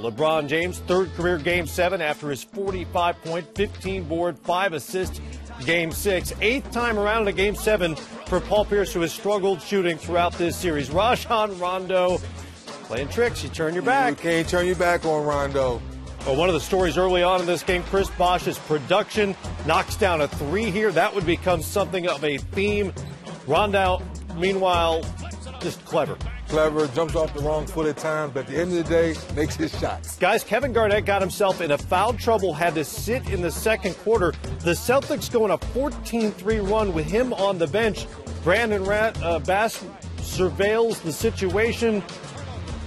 LeBron James, third career Game 7 after his 45-point, 15-board, 5-assist Game 6. Eighth time around in a Game 7 for Paul Pierce, who has struggled shooting throughout this series. Rajon Rondo playing tricks. You turn your back. You can't turn your back on Rondo. Well, one of the stories early on in this game, Chris Bosh's production, knocks down a three here. That would become something of a theme. Rondo, meanwhile, just clever. Clever, jumps off the wrong foot at times, but at the end of the day, makes his shots. Guys, Kevin Garnett got himself in a foul trouble, had to sit in the second quarter. The Celtics go on a 14-3 run with him on the bench. Brandon Bass surveils the situation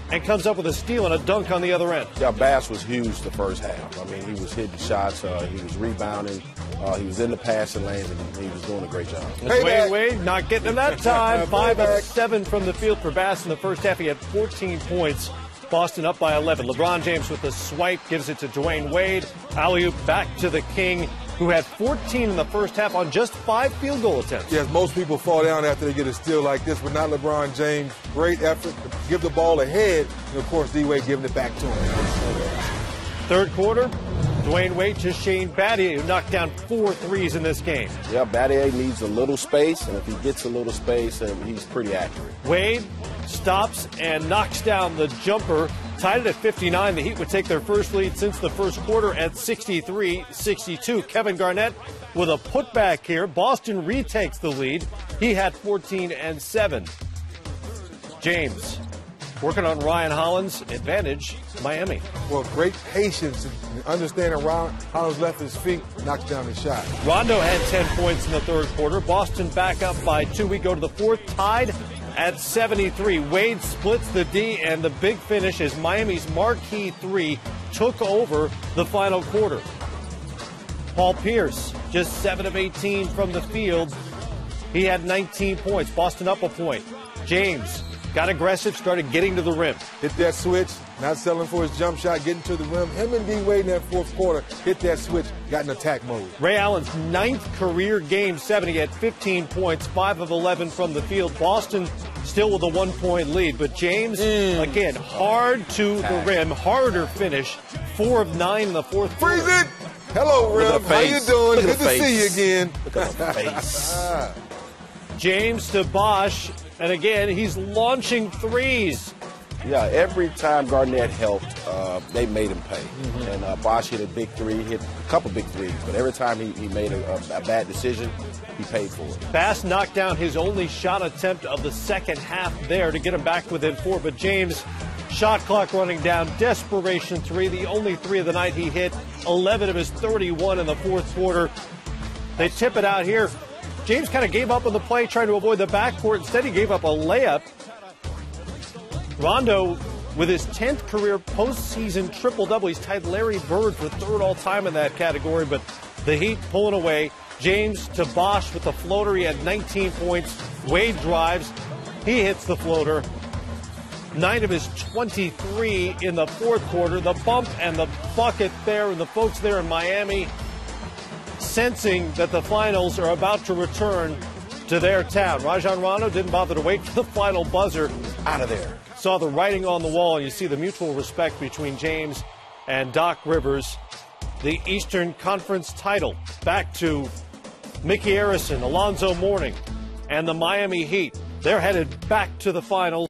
and comes up with a steal and a dunk on the other end. Yeah, Bass was huge the first half. I mean, he was hitting shots, he was rebounding, he was in the passing lanes, and he was doing a great job. Wade not getting him that time. 5 of 7 from the field for Bass in the first half. He had 14 points. Boston up by 11. LeBron James with the swipe gives it to Dwayne Wade. Alley-oop back to the King, who had 14 in the first half on just 5 field goal attempts. Yes, most people fall down after they get a steal like this, but not LeBron James. Great effort to give the ball ahead, and, of course, D-Wade giving it back to him. Third quarter, Dwayne Wade to Shane Battier, who knocked down 4 threes in this game. Yeah, Battier needs a little space, and if he gets a little space, he's pretty accurate. Wade stops and knocks down the jumper. Tied it at 59. The Heat would take their first lead since the first quarter at 63-62. Kevin Garnett with a putback here. Boston retakes the lead. He had 14 and 7. James working on Ryan Hollins. Advantage, Miami. Well, great patience and understanding Hollins left his feet, knocks down the shot. Rondo had 10 points in the third quarter. Boston back up by 2. We go to the fourth, tied at 73. Wade splits the D, and the big finish is Miami's marquee 3 took over the final quarter. Paul Pierce, just 7 of 18 from the field. He had 19 points. Boston up a point. James got aggressive, started getting to the rim. Hit that switch, not settling for his jump shot, getting to the rim. Him and D-Wade in that fourth quarter hit that switch, got in attack mode. Ray Allen's 9th career Game 7. He had 15 points, 5 of 11 from the field. Boston still with a 1-point lead, but James, again, hard to the rim, harder finish. 4 of 9 in the fourth quarter. Freeze it! Hello, Rim. How you doing? Good to see you again. Look at the face. James to Bosh, and again, he's launching threes. Yeah, every time Garnett helped, they made him pay. And Bosh hit a big 3, hit a couple big 3s, but every time he made a bad decision, he paid for it. Bass knocked down his only shot attempt of the second half there to get him back within 4, but James, shot clock running down, desperation 3, the only 3 of the night he hit, 11 of his 31 in the fourth quarter. They tip it out here. James kind of gave up on the play, trying to avoid the backcourt. Instead, he gave up a layup. Rondo, with his 10th career postseason triple-double, he's tied Larry Bird for 3rd all-time in that category, but the Heat pulling away. James to Bosh with the floater. He had 19 points. Wade drives. He hits the floater. 9 of his 23 in the fourth quarter. The bump and the bucket there, and the folks there in Miami sensing that the finals are about to return to their town. Rajon Rondo didn't bother to wait for the final buzzer. Out of there. Saw the writing on the wall, and you see the mutual respect between James and Doc Rivers. The Eastern Conference title back to Mickey Arison, Alonzo Mourning, and the Miami Heat. They're headed back to the finals.